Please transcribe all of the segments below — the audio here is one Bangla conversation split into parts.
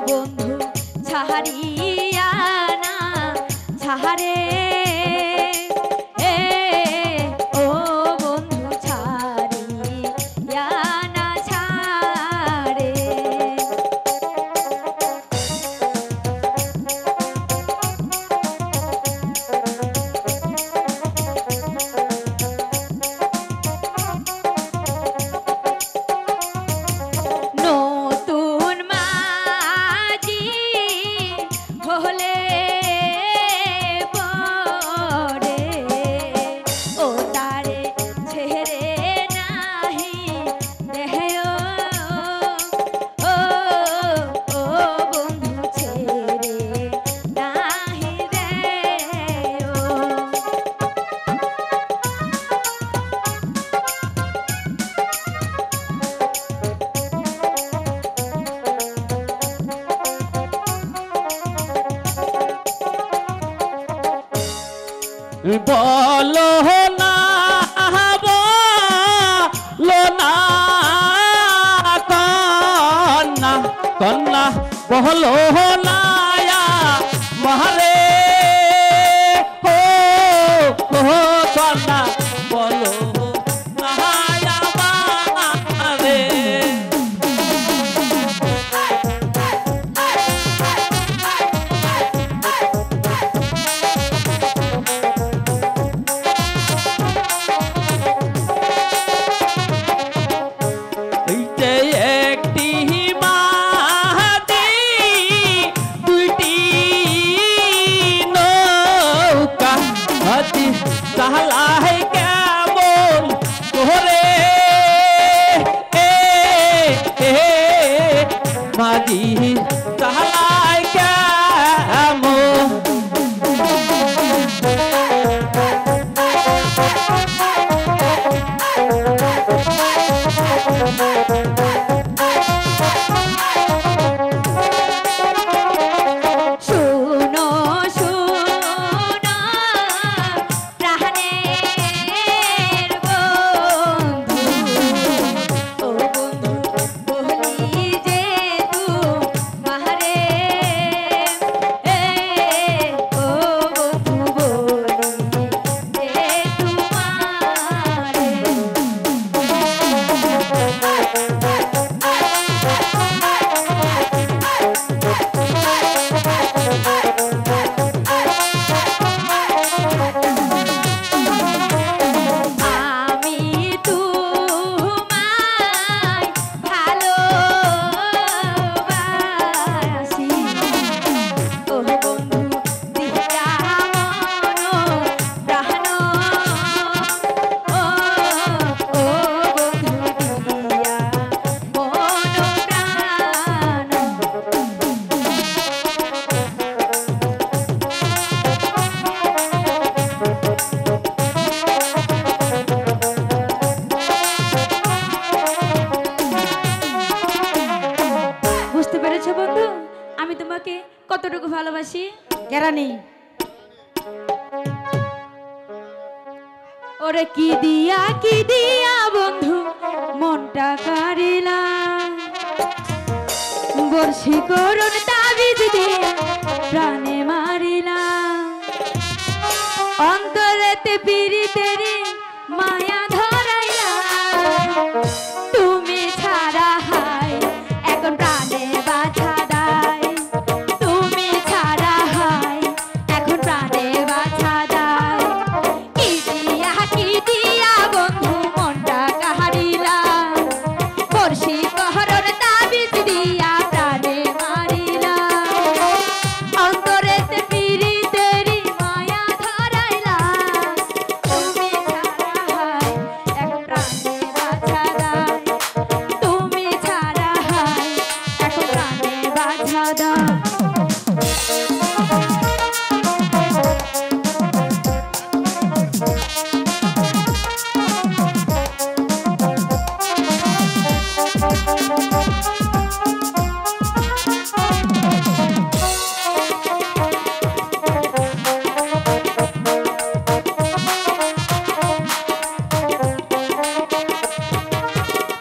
বন্ধু ছাড়িয়া না ছাড়ে বলো না বলো না কন্যা কন্যা বলো না মহারে ও কন্যা বলো না মহারে कहला है क्या बोल तोरे मादी कहला है क्या मोल কতটুকু ভালোবাসি কেরানি ওরে কি দিয়া বন্ধু মনটা কারিলা বর্ষি করুন তাবিজ দিয়া প্রাণে মারিলা অন্তরেতে পিরিতেরি মায়া ধরাইলা তুমি ছাড়া হাই এখন প্রাণে বাধা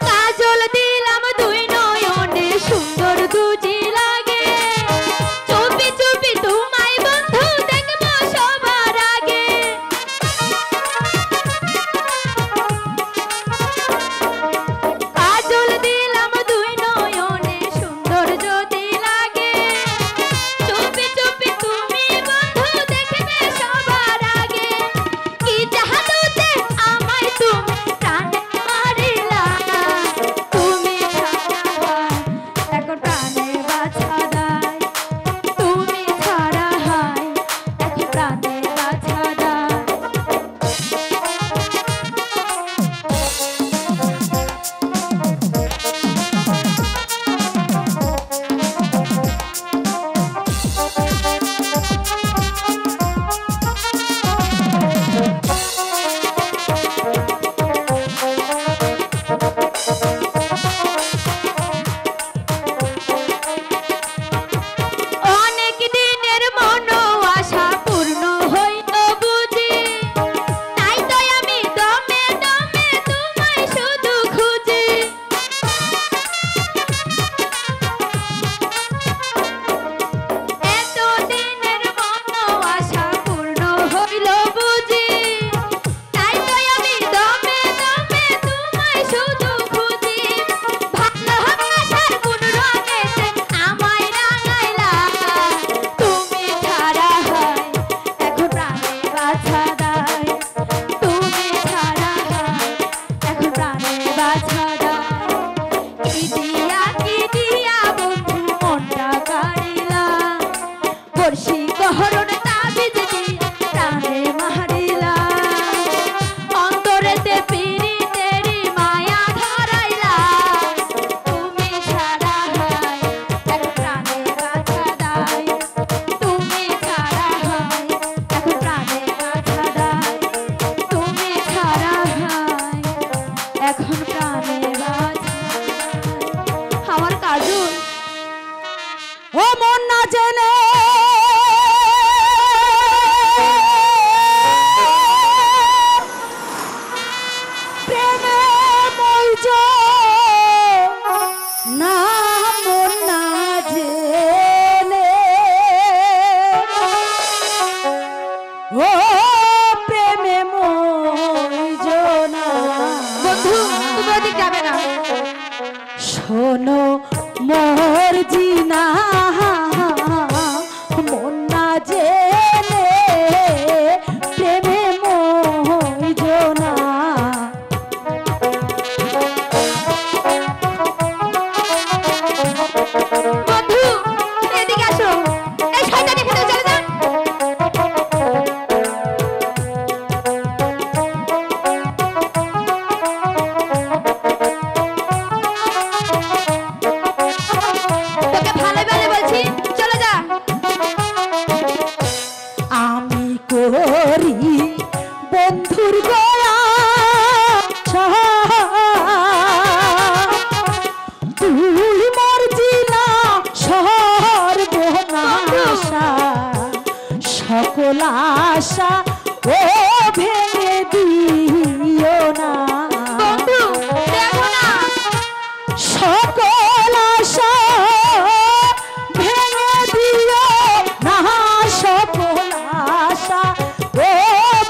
কাজল দিলাম দুই নয়নে সুন্দর দুজি লাগে জেনে প্রেমে মইজ না মন না জেনে ও প্রেমে মইজ না। বন্ধু তুমি ওদিক যাবে না। শোনো মোর জিনা মন না জেনে প্রেমে মইজ না। বন্ধু এদিকে আসো, এই শয়তানি ফেলে চলে যা। তোকে ভালো ভালো বলছি, চলে যা। আমি করি বন্ধুর গয়া তুই মোর জিনা সর্বনাশা সকল আশা ও ভেঙে দিও না। বন্ধু দেখো না, সকল আশা ভেঙে দিও না, সকল আশা ও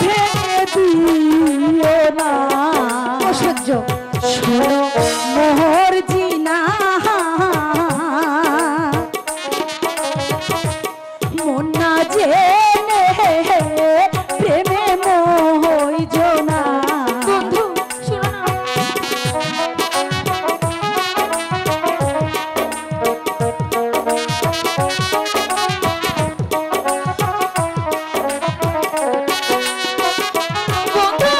ভেঙে দিও না। অসহ্য। শোনো মোহর জিনা মন না জেনে প্রেমে মইজ না। বন্ধু শোনো না, বন্ধু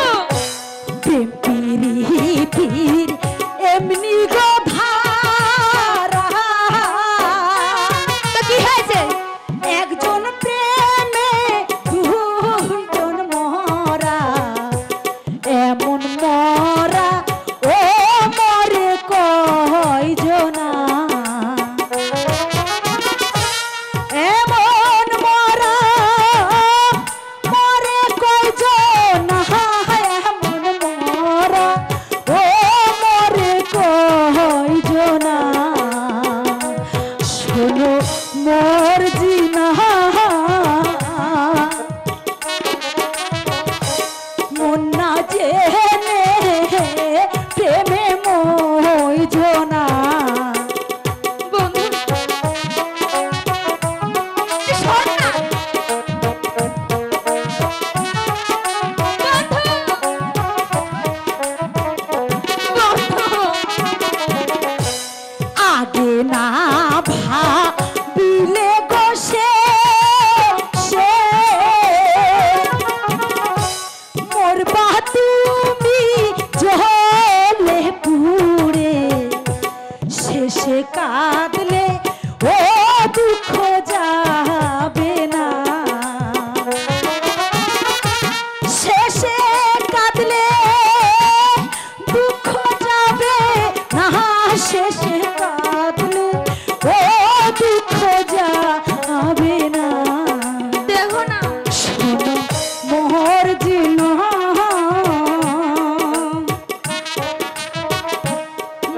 প্রেম পিরিতির এমনি গো ধারা তো কি হয়েছে? একজন প্রেমে দুইজন মরা এমন মরা ও মরে কয়জনা এমন মরা মরে কয়জনা এমন মরা ও মরে কয়জনা। শোনো মোর জিনা মন না জেনে প্রেমে মইজ না। বন্ধু শোন না, বন্ধু আগে না ভাবিলে গোসে সে মরবা তুমি জলে পুড়ে শেষে কাঁদলে ও দুঃখ যাবে না। শেষে কাঁদলে দুঃখ যাবে না, শেষে কাঁদলে ও দুঃখ যাবে না। দেখো না, শোনো মোহর জিনা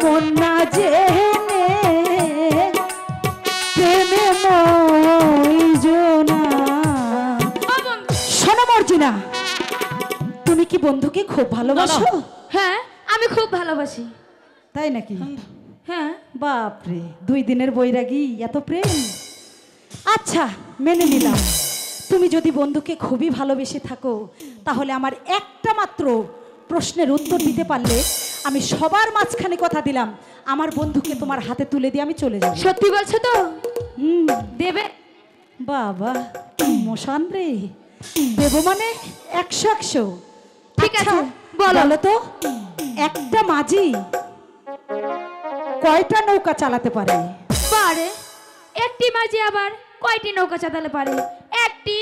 মন না জেনে প্রেমে মইজ না। ও বন্ধু। শোনো মর্জিনা, তুমি কি বন্ধুকে খুব ভালোবাসো? হ্যাঁ আমি খুব ভালোবাসি। তাই নাকি? হ্যাঁ বাপরে, 2 দিনের বৈরাগী এত প্রেম। আচ্ছা মেনে নিলাম, তুমি যদি বন্ধুকে খুবই ভালোবেসে থাকো তাহলে আমার একটা মাত্র প্রশ্নের উত্তর দিতে পারলে আমি সবার মাঝখানে কথা দিলাম আমার বন্ধুকে তোমার হাতে তুলে দিয়ে আমি চলে যাব। সত্যি বলছো তো? দেবে? বাবা মোশান রে, দেবো মানে 100-100। ঠিক আছে, আচ্ছা, বলো। বলো তো একটা মাঝি কয়টা নৌকা চালাতে পারে? পারে। একটি মাঝি আবার কয়টি নৌকা চালাতে পারে? একটি।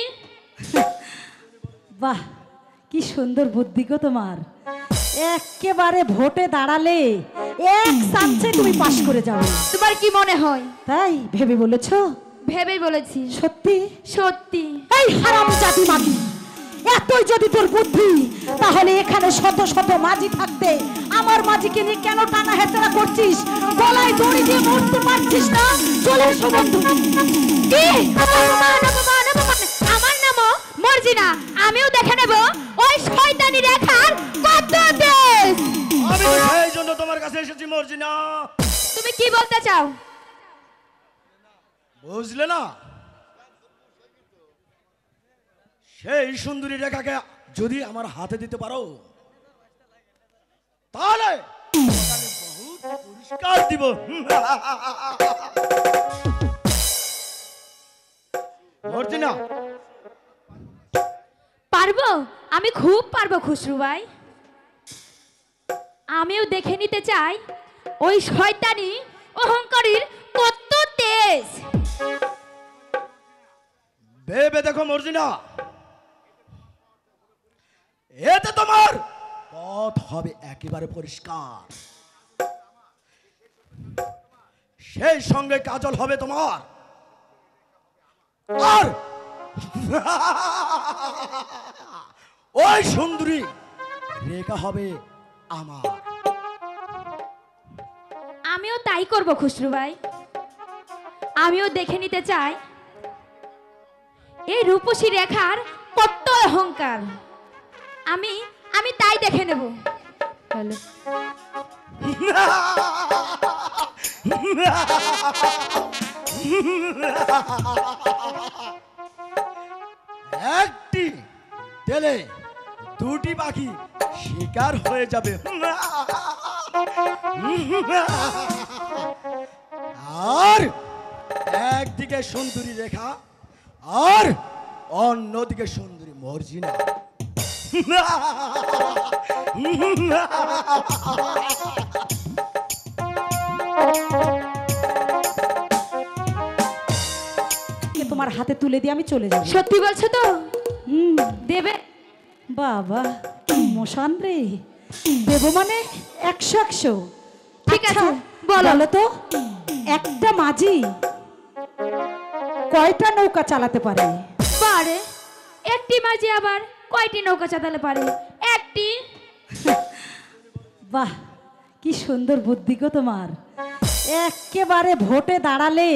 বাহ, কি সুন্দর বুদ্ধি গো তোমার। একেবারে ভোটে দাঁড়ালে এক চান্সে তুমি পাস করে যাবে। তোমার কি মনে হয়? তাই ভেবে বলেছো? ভেবেই বলেছি। সত্যি? সত্যি। এই হারামজাদি মাগি, এতই যদি তোর বুদ্ধি, তাহলে এখানে শত শত মাঝি থাকতে আমার মাঝিকে নিয়ে কেন টানা হেচড়া করছিস? গলায় দড়ি দিয়ে মরতে পারছিস না? চলে এসো বন্ধু। কি? অপমান, অপমান, অপমান। আমার নামও মর্জিনা। আমিও দেখে নেব ওই শয়তানি রেখার কত দেশ। আমি তো সেই জন্য তোমার কাছে এসেছি মর্জিনা। তুমি কি বলতে চাও? বুঝলে না, সেই সুন্দরী রেখাকে যদি আমার হাতে দিতে পারো তাহলে আমি বহুত পুরস্কার দিব। মর্জিনা, পারবো, আমি খুব পারবো খুশরু ভাই। আমিও দেখে নিতে চাই ওই শয়তানি অহংকারীর কত তেজ। ভেবে দেখো মর্জিনা, এতে তোমার পথ হবে একেবারে পরিষ্কার। সেই সঙ্গে কাজল হবে তোমার, আর ওই সুন্দরী রেখা হবে আমার। আমিও তাই করব খুশরু ভাই। আমিও দেখে নিতে চাই এই রূপসী রেখার কত অহংকার। আমি আমি তাই দেখে নেব। একটি তেলে দুটি পাখি শিকার হয়ে যাবে। আর একদিকে সুন্দরী রেখা আর অন্যদিকে সুন্দরী মর্জিনা। তোমার হাতে তুলে দিয়ে আমি চলে যাব। সত্যি বলছো তো? দেবে? বাবা মোশান রে, দেব মানে 100-100। ঠিক আছে, আচ্ছা, বলো। বলো তো একটা মাঝি কয়টা নৌকা চালাতে পারে? পারে। একটি মাঝি আবার কয়টি নৌকা চালাতে পারে? একটি। বাহ, কি সুন্দর বুদ্ধি গো তোমার। একেবারে ভোটে দাঁড়ালে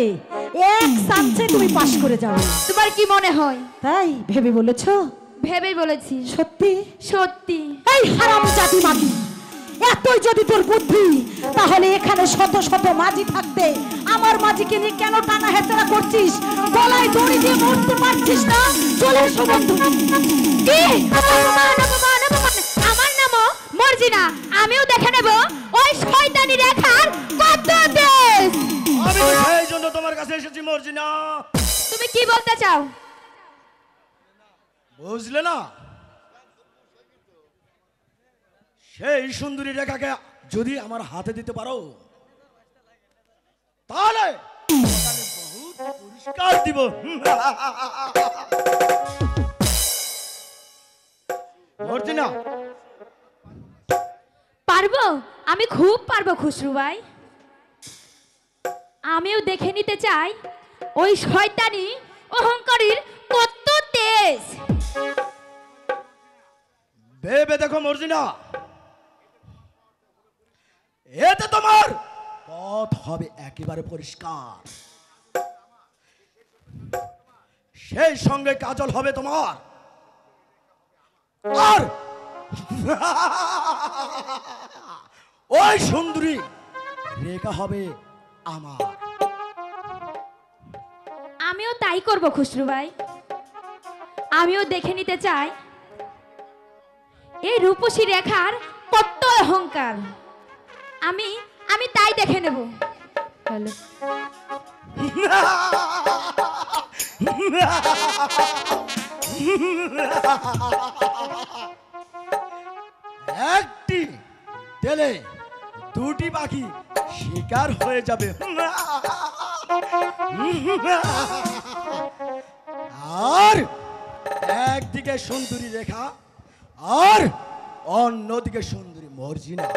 এক চান্সে তুমি পাশ করে যাবে। তোমার কি মনে হয়? তাই ভেবে বলেছো? ভেবেই বলেছি। সত্যি? সত্যি। এই হারামজাদি মাগি, এতই যদি তোর বুদ্ধি, তাহলে এখানে শত শত মাঝি থাকতে আমার মাঝিকে নিয়ে কেন টানা হেচড়া করছিস? গলায় দড়ি দিয়ে মরতে পারছিস না? চলে এসো বন্ধু। কি? অপমান, অপমান, অপমান। আমার নামও মর্জিনা। আমিও দেখে নেব ওই শয়তানি রেখার কত দেশ। আমি তো সেই জন্য তোমার কাছে এসেছি মর্জিনা। তুমি কি বলতে চাও? বুঝলে না, সেই সুন্দরী রেখাকে যদি আমার হাতে দিতে পারো তাহলে আমি বহুত পুরস্কার দিব। মর্জিনা, পারবো, আমি খুব পারবো খুশরু ভাই। আমিও দেখে নিতে চাই ওই শয়তানি অহংকারীর কত তেজ। ভেবে দেখো মর্জিনা, এতে তোমার পথ হবে একেবারে পরিষ্কার। সেই সঙ্গে কাজল হবে তোমার, আর ওই সুন্দরী রেখা হবে আমার। আমিও তাই করব খুশরু ভাই। আমিও দেখে নিতে চাই এই রূপসী রেখার কত অহংকার। আমি আমি তাই দেখে নেব। একটি তেলে দুটি পাখি শিকার হয়ে যাবে। আর একদিকে সুন্দরী রেখা আর অন্যদিকে সুন্দরী মর্জিনা।